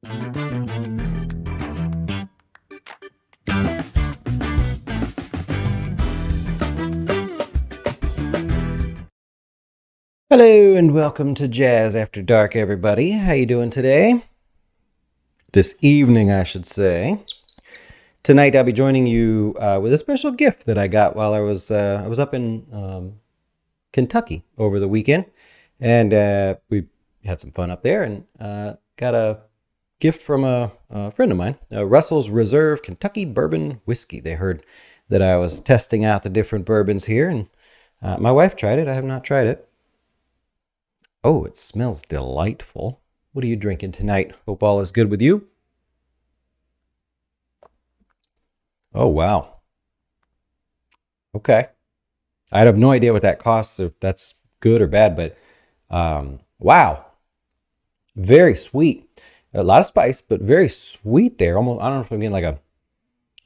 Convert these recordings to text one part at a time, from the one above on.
Hello and welcome to Jazz After Dark, everybody. How you doing today? This evening, I should say. Tonight, I'll be joining you with a special gift that I got while I was up in Kentucky over the weekend, and we had some fun up there, and got a gift from a friend of mine, Russell's Reserve Kentucky Bourbon Whiskey. They heard that I was testing out the different bourbons here, and my wife tried it. I have not tried it. Oh, it smells delightful. What are you drinking tonight? Hope all is good with you. Oh, wow. Okay. I have no idea what that costs, if that's good or bad, but wow. Very sweet. A lot of spice, but very sweet there. Almost, I don't know if I'm getting like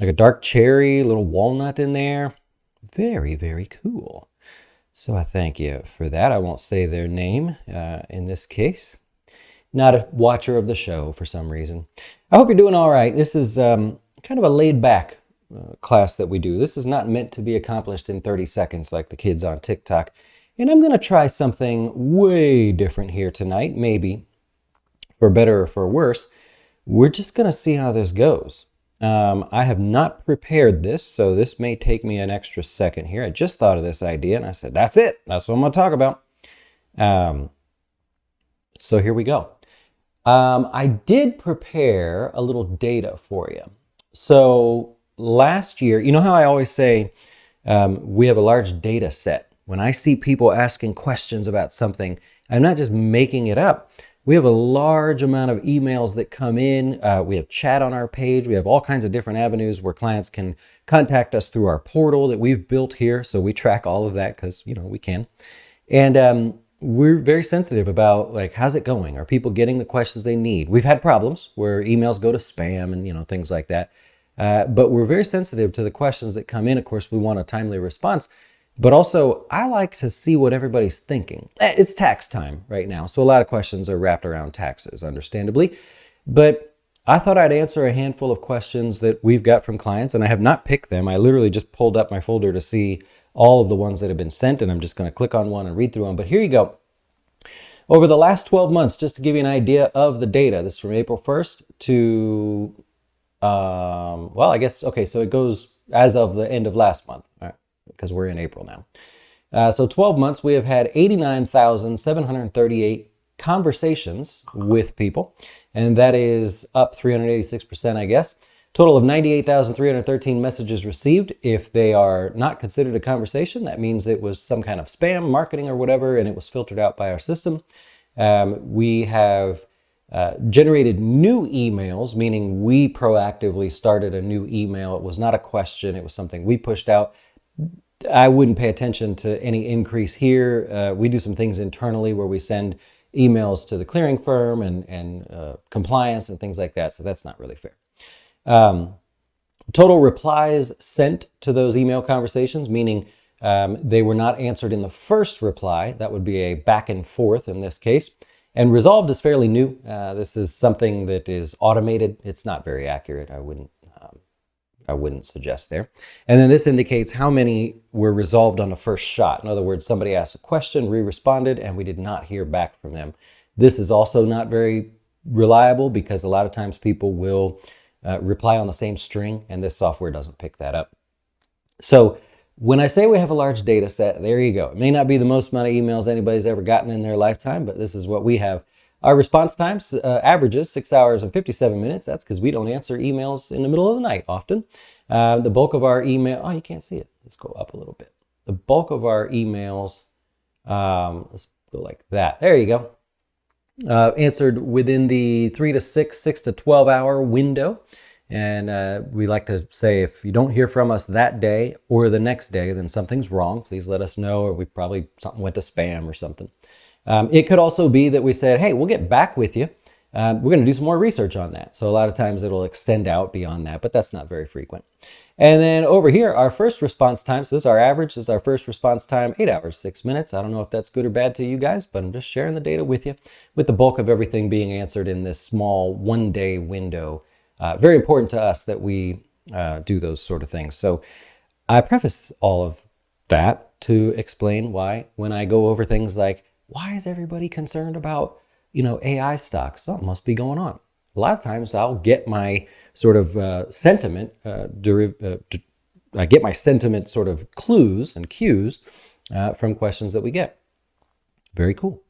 a dark cherry, a little walnut in there. Very, very cool. So I thank you for that. I won't say their name in this case. Not a watcher of the show for some reason. I hope you're doing all right. This is kind of a laid-back class that we do. This is not meant to be accomplished in 30 seconds like the kids on TikTok. And I'm going to try something way different here tonight, maybe for better or for worse. We're just going to see how this goes. I have not prepared this, so this may take me an extra second here. I just thought of this idea, and I said, that's it. That's what I'm going to talk about. So here we go. I did prepare a little data for you. So last year, you know how I always say we have a large data set. When I see people asking questions about something, I'm not just making it up. We have a large amount of emails that come in. We have chat on our page. We have all kinds of different avenues where clients can contact us through our portal that we've built here. So we track all of that because, we can. And we're very sensitive about, like, how's it going? Are people getting the questions they need? We've had problems where emails go to spam and, things like that. But we're very sensitive to the questions that come in. Of course, we want a timely response. But also, I like to see what everybody's thinking. It's tax time right now, so a lot of questions are wrapped around taxes, understandably. But I thought I'd answer a handful of questions that we've got from clients, and I have not picked them. I literally just pulled up my folder to see all of the ones that have been sent, and I'm just going to click on one and read through them. But here you go. Over the last 12 months, just to give you an idea of the data, this is from April 1st to, so it goes as of the end of last month. All right. Because we're in April now. So 12 months, we have had 89,738 conversations with people, and that is up 386%, I guess. Total of 98,313 messages received. If they are not considered a conversation, that means it was some kind of spam, marketing, or whatever, and it was filtered out by our system. We have generated new emails, meaning we proactively started a new email. It was not a question. It was something we pushed out. I wouldn't pay attention to any increase here. We do some things internally where we send emails to the clearing firm and compliance and things like that. So that's not really fair. Total replies sent to those email conversations, meaning they were not answered in the first reply. That would be a back and forth in this case. And resolved is fairly new. This is something that is automated. It's not very accurate. I wouldn't suggest there. And then this indicates how many were resolved on the first shot. In other words, somebody asked a question, we responded, and we did not hear back from them. This is also not very reliable because a lot of times people will reply on the same string, and this software doesn't pick that up. So when I say we have a large data set, there you go. It may not be the most amount of emails anybody's ever gotten in their lifetime, but this is what we have. Our response time averages 6 hours and 57 minutes. That's because we don't answer emails in the middle of the night often. The bulk of our email, you can't see it. Let's go up a little bit. The bulk of our emails, let's go like that. There you go. Answered within the 3 to 6 to 12 hour window. And we like to say if you don't hear from us that day or the next day, then something's wrong. Please let us know, or something went to spam or something. It could also be that we said, hey, we'll get back with you we're going to do some more research on that. So a lot of times it'll extend out beyond that, but that's not very frequent. And then over here, our first response time. So this is our average. This is our first response time, 8 hours, 6 minutes. I don't know if that's good or bad to you guys, but I'm just sharing the data with you, with the bulk of everything being answered in this small 1-day window. Very important to us that we do those sort of things. So I preface all of that to explain why, when I go over things like, why is everybody concerned about, AI stocks? Something must be going on. A lot of times I'll get my sort of sentiment, I get my sentiment sort of clues and cues from questions that we get. Very cool.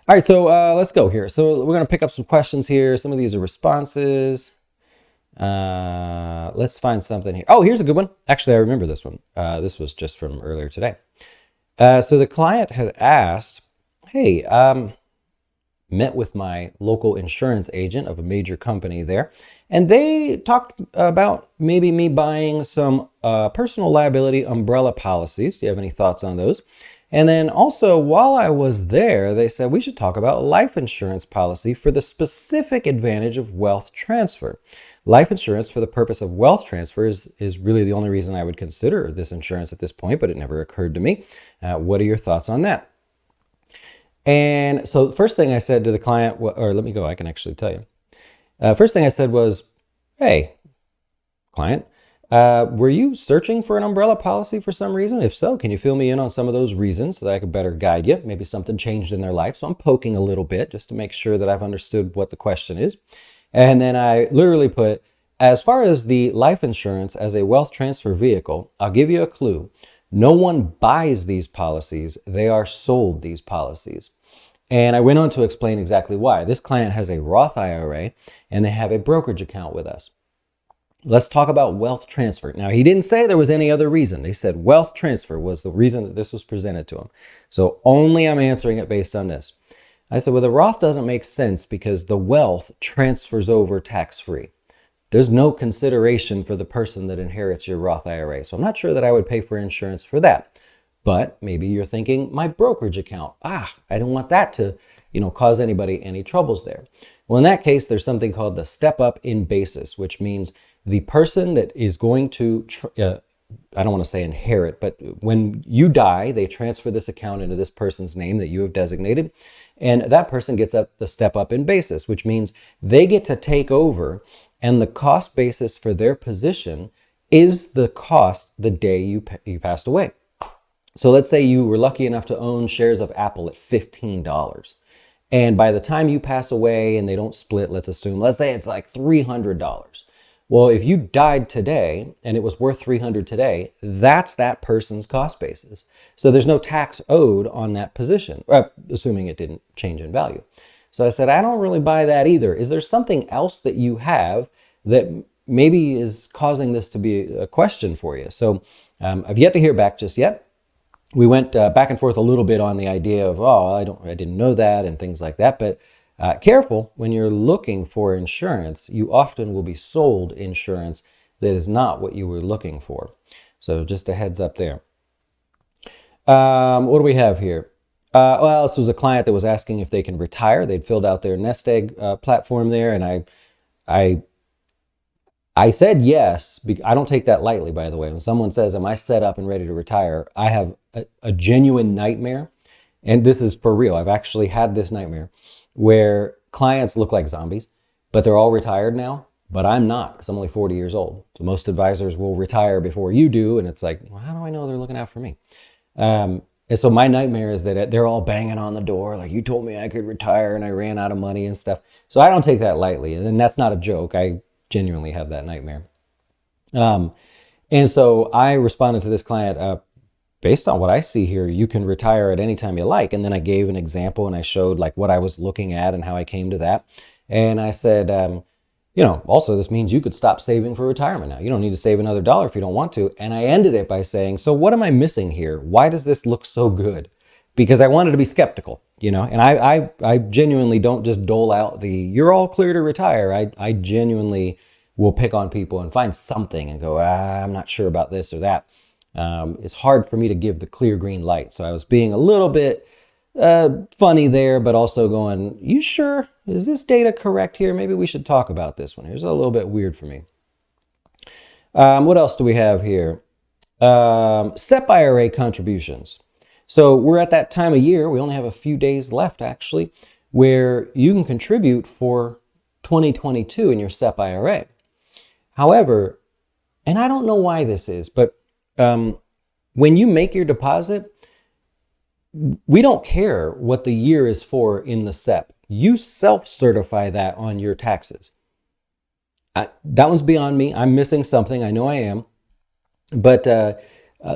All right, so let's go here. So we're going to pick up some questions here. Some of these are responses. Let's find something here. Oh, here's a good one. Actually, I remember this one. This was just from earlier today. So the client had asked, hey, met with my local insurance agent of a major company there, and they talked about maybe me buying some personal liability umbrella policies. Do you have any thoughts on those? And then also, while I was there, they said we should talk about life insurance policy for the specific advantage of wealth transfer. Life insurance for the purpose of wealth transfer is really the only reason I would consider this insurance at this point, but it never occurred to me. What are your thoughts on that? And so the first thing I said to the client, or let me go, I can actually tell you. First thing I said was, hey, client, were you searching for an umbrella policy for some reason? If so, can you fill me in on some of those reasons so that I could better guide you? Maybe something changed in their life. So I'm poking a little bit just to make sure that I've understood what the question is. And then I literally put, as far as the life insurance as a wealth transfer vehicle, I'll give you a clue. No one buys these policies. They are sold these policies. And I went on to explain exactly why. This client has a Roth IRA and they have a brokerage account with us. Let's talk about wealth transfer. Now, he didn't say there was any other reason. They said wealth transfer was the reason that this was presented to him. So only I'm answering it based on this. I said, well, the Roth doesn't make sense because the wealth transfers over tax-free. There's no consideration for the person that inherits your Roth IRA. So I'm not sure that I would pay for insurance for that. But maybe you're thinking, my brokerage account. I don't want that to, cause anybody any troubles there. Well, in that case, there's something called the step up in basis, which means the person that is going to, I don't want to say inherit, but when you die, they transfer this account into this person's name that you have designated. And that person gets up the step up in basis, which means they get to take over, and the cost basis for their position is the cost the day you passed away. So let's say you were lucky enough to own shares of Apple at $15. And by the time you pass away and they don't split, let's say it's like $300. Well, if you died today and it was worth $300 today, that's that person's cost basis. So there's no tax owed on that position, assuming it didn't change in value. So I said, I don't really buy that either. Is there something else that you have that maybe is causing this to be a question for you? So I've yet to hear back just yet. We went back and forth a little bit on the idea of, I didn't know that and things like that. But careful, when you're looking for insurance, you often will be sold insurance that is not what you were looking for. So just a heads up there. What do we have here? This was a client that was asking if they can retire. They'd filled out their nest egg platform there, and I said yes. I don't take that lightly, by the way. When someone says, am I set up and ready to retire? I have a genuine nightmare. And this is for real. I've actually had this nightmare where clients look like zombies, but they're all retired now. But I'm not, because I'm only 40 years old. So most advisors will retire before you do. And it's like, well, how do I know they're looking out for me? And so my nightmare is that they're all banging on the door. Like, you told me I could retire and I ran out of money and stuff. So I don't take that lightly. And that's not a joke. I genuinely have that nightmare. And so I responded to this client, based on what I see here, you can retire at any time you like. And then I gave an example and I showed like what I was looking at and how I came to that. And I said, also this means you could stop saving for retirement now. You don't need to save another dollar if you don't want to. And I ended it by saying, so what am I missing here? Why does this look so good? Because I wanted to be skeptical, and I genuinely don't just dole out you're all clear to retire. I genuinely will pick on people and find something and go, I'm not sure about this or that. It's hard for me to give the clear green light. So I was being a little bit funny there, but also going, you sure? is this data correct here? Maybe we should talk about this one. Here's a little bit weird for me. What else do we have here? SEP IRA contributions. So we're at that time of year, we only have a few days left actually, where you can contribute for 2022 in your SEP IRA. However, and I don't know why this is, but when you make your deposit, we don't care what the year is for in the SEP. You self-certify that on your taxes. That one's beyond me. I'm missing something. I know I am. But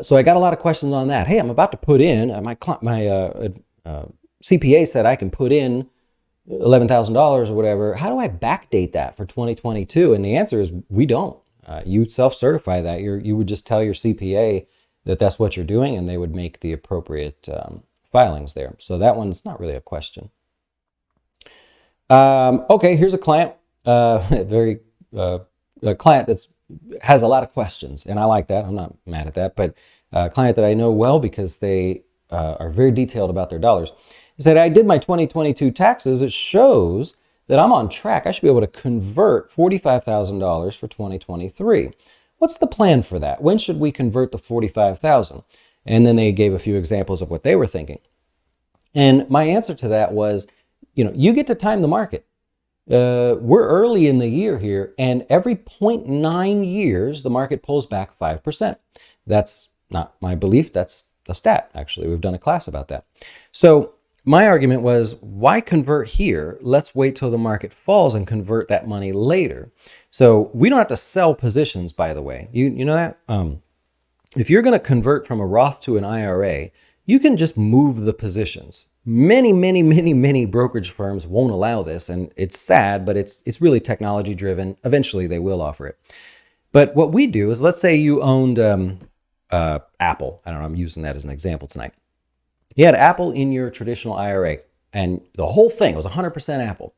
so I got a lot of questions on that. Hey, I'm about to put in, my CPA said I can put in $11,000 or whatever. How do I backdate that for 2022? And the answer is we don't. You self-certify that. You would just tell your CPA that that's what you're doing, and they would make the appropriate filings there. So that one's not really a question. Okay, here's a client, a client that has a lot of questions, and I like that. I'm not mad at that, but a client that I know well because they are very detailed about their dollars. He said, I did my 2022 taxes. It shows that I'm on track. I should be able to convert $45,000 for 2023. What's the plan for that? When should we convert the $45,000? And then they gave a few examples of what they were thinking. And my answer to that was, you get to time the market. We're early in the year here, and every 0.9 years, the market pulls back 5%. That's not my belief. That's a stat, actually. We've done a class about that. So my argument was, why convert here? Let's wait till the market falls and convert that money later. So we don't have to sell positions, by the way. You know that? If you're going to convert from a Roth to an IRA, you can just move the positions. Many brokerage firms won't allow this, and it's sad, but it's really technology driven. Eventually, they will offer it. But what we do is, let's say you owned Apple. I don't know, I'm using that as an example tonight. You had Apple in your traditional IRA, and the whole thing was 100% Apple.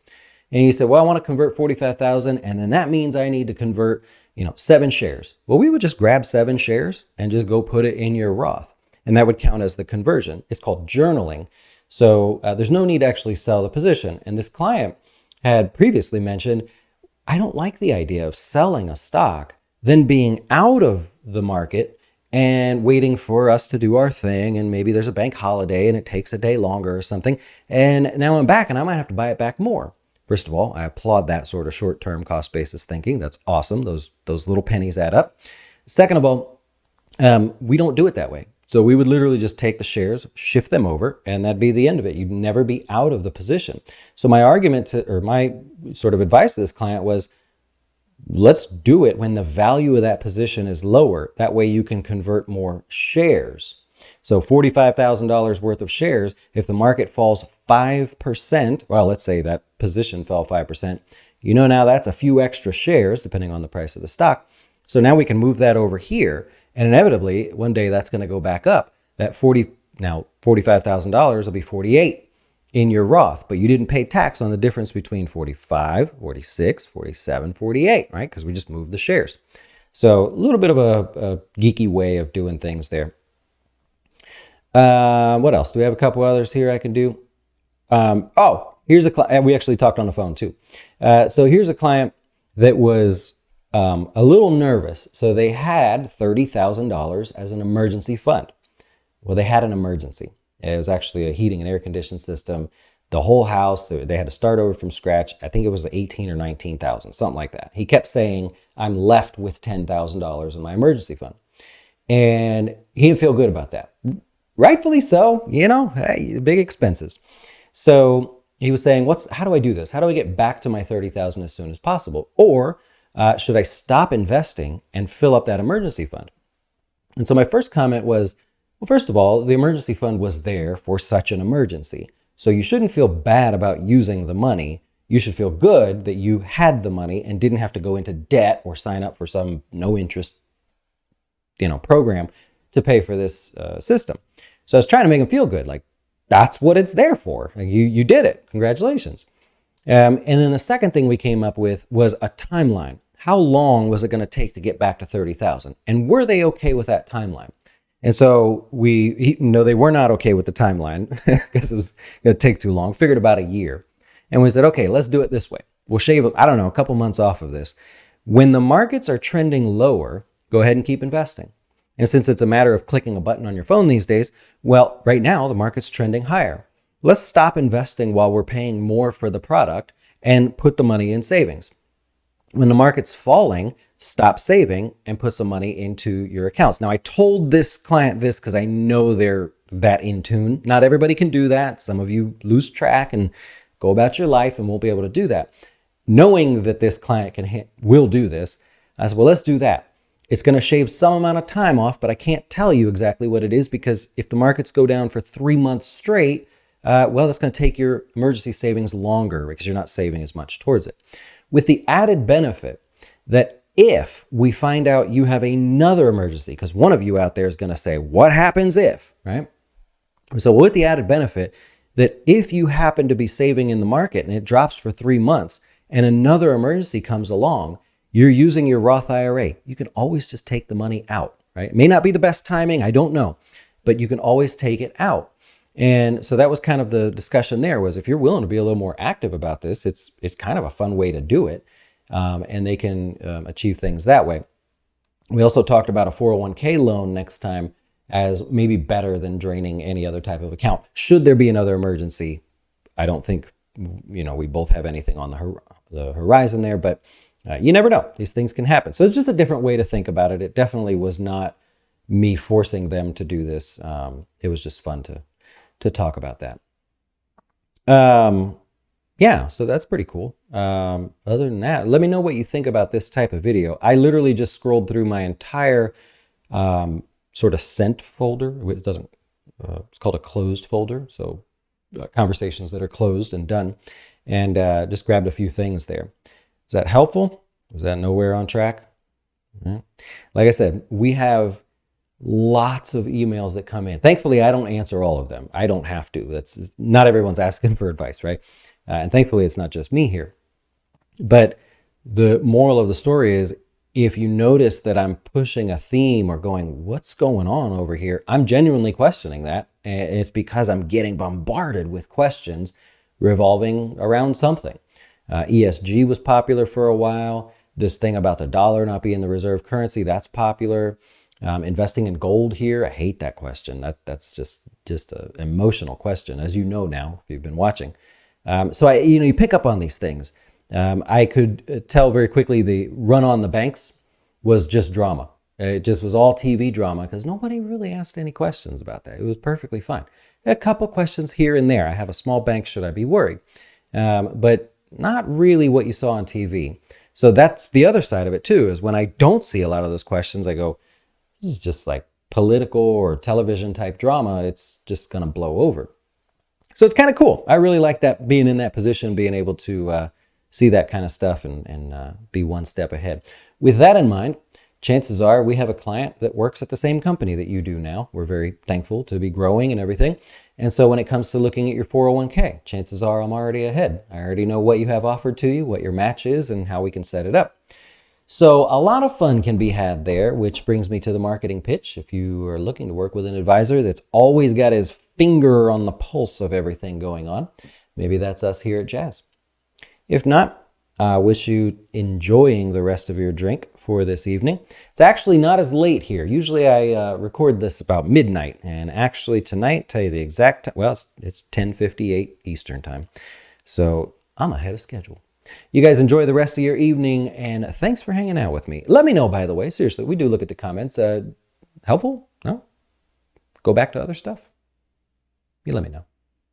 And you said, well, I want to convert 45,000, and then that means I need to convert, 7 shares. Well, we would just grab 7 shares and just go put it in your Roth, and that would count as the conversion. It's called journaling. So there's no need to actually sell the position. And this client had previously mentioned, I don't like the idea of selling a stock, then being out of the market and waiting for us to do our thing. And maybe there's a bank holiday and it takes a day longer or something. And now I'm back and I might have to buy it back more. First of all, I applaud that sort of short-term cost basis thinking. That's awesome. Those little pennies add up. Second of all, we don't do it that way. So we would literally just take the shares, shift them over, and that'd be the end of it. You'd never be out of the position. So my argument my sort of advice to this client was, let's do it when the value of that position is lower. That way you can convert more shares. So $45,000 worth of shares, if the market falls 5%, well, let's say that position fell 5%, now that's a few extra shares depending on the price of the stock. So now we can move that over here. And inevitably, one day that's going to go back up. That $45,000 will be 48 in your Roth, but you didn't pay tax on the difference between 45, 46, 47, 48, right? Because we just moved the shares. So a little bit of a geeky way of doing things there. What else? Do we have a couple others here I can do? Here's a client. We actually talked on the phone too. So here's a client that was a little nervous. So they had $30,000 as an emergency fund. Well, they had an emergency. It was actually a heating and air conditioning system. The whole house, they had to start over from scratch. I think it was 18 or 19,000, something like that. He kept saying, I'm left with $10,000 in my emergency fund. And he didn't feel good about that. Rightfully so, hey, big expenses. So he was saying, how do I do this? How do I get back to my $30,000 as soon as possible? Or should I stop investing and fill up that emergency fund? And so my first comment was, well, first of all, the emergency fund was there for such an emergency. So you shouldn't feel bad about using the money. You should feel good that you had the money and didn't have to go into debt or sign up for some no interest, program to pay for this system. So I was trying to make him feel good. Like, that's what it's there for. Like, you did it. Congratulations. And then the second thing we came up with was a timeline. How long was it going to take to get back to 30,000? And were they okay with that timeline? And so they were not okay with the timeline because it was going to take too long. Figured about a year. And we said, okay, let's do it this way. We'll shave, I don't know, a couple months off of this. When the markets are trending lower, go ahead and keep investing. And since it's a matter of clicking a button on your phone these days, well, right now the market's trending higher. Let's stop investing while we're paying more for the product and put the money in savings. When the market's falling, stop saving and put some money into your accounts. Now, I told this client this because I know they're that in tune. Not everybody can do that. Some of you lose track and go about your life and won't be able to do that. Knowing that this client will do this, I said, well, let's do that. It's going to shave some amount of time off, but I can't tell you exactly what it is because if the markets go down for 3 months straight, well, that's going to take your emergency savings longer because you're not saving as much towards it. With the added benefit that if we find out you have another emergency, because one of you out there is going to say, what happens if, right? So with the added benefit that if you happen to be saving in the market and it drops for 3 months and another emergency comes along, you're using your Roth IRA. You can always just take the money out, right? It may not be the best timing, I don't know, but you can always take it out. And so that was kind of the discussion there was if you're willing to be a little more active about this, it's kind of a fun way to do it. And they can achieve things that way. We also talked about a 401k loan next time as maybe better than draining any other type of account. Should there be another emergency, I don't think, we both have anything on the horizon there, but you never know. These things can happen. So it's just a different way to think about it. It definitely was not me forcing them to do this. It was just fun to talk about that. Yeah, so that's pretty cool. Other than that, let me know what you think about this type of video. I literally just scrolled through my entire sort of sent folder. It doesn't, it's called a closed folder. So conversations that are closed and done, and just grabbed a few things there. Is that helpful? Was that nowhere on track? Yeah. Like I said, we have lots of emails that come in. Thankfully, I don't answer all of them. I don't have to. That's not everyone's asking for advice, right? And thankfully, it's not just me here. But the moral of the story is if you notice that I'm pushing a theme or going, what's going on over here? I'm genuinely questioning that. And it's because I'm getting bombarded with questions revolving around something. ESG was popular for a while. This thing about the dollar not being the reserve currency, that's popular. Investing in gold here, I hate that question. That's just an emotional question, as you know now, if you've been watching. So you pick up on these things. I could tell very quickly the run on the banks was just drama. It just was all TV drama because nobody really asked any questions about that. It was perfectly fine. A couple questions here and there. I have a small bank, should I be worried? But not really what you saw on TV. So that's the other side of it too, is when I don't see a lot of those questions, I go, this is just like political or television type drama. It's just going to blow over. So it's kind of cool. I really like that, being in that position, being able to see that kind of stuff and be one step ahead. With that in mind, chances are we have a client that works at the same company that you do now. We're very thankful to be growing and everything. And so when it comes to looking at your 401k, chances are I'm already ahead. I already know what you have offered to you, what your match is, and how we can set it up. So a lot of fun can be had there, which brings me to the marketing pitch. If you are looking to work with an advisor that's always got his finger on the pulse of everything going on, maybe that's us here at Jazz. If not, I wish you enjoying the rest of your drink for this evening. It's actually not as late here. Usually I record this about midnight, and actually tonight, tell you the exact time, well, it's 10:58 Eastern time. So I'm ahead of schedule. You guys enjoy the rest of your evening, and thanks for hanging out with me. Let me know, by the way, seriously, we do look at the comments. Helpful? No? Go back to other stuff? You let me know.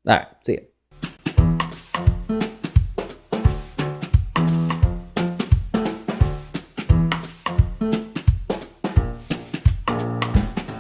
All right, see ya.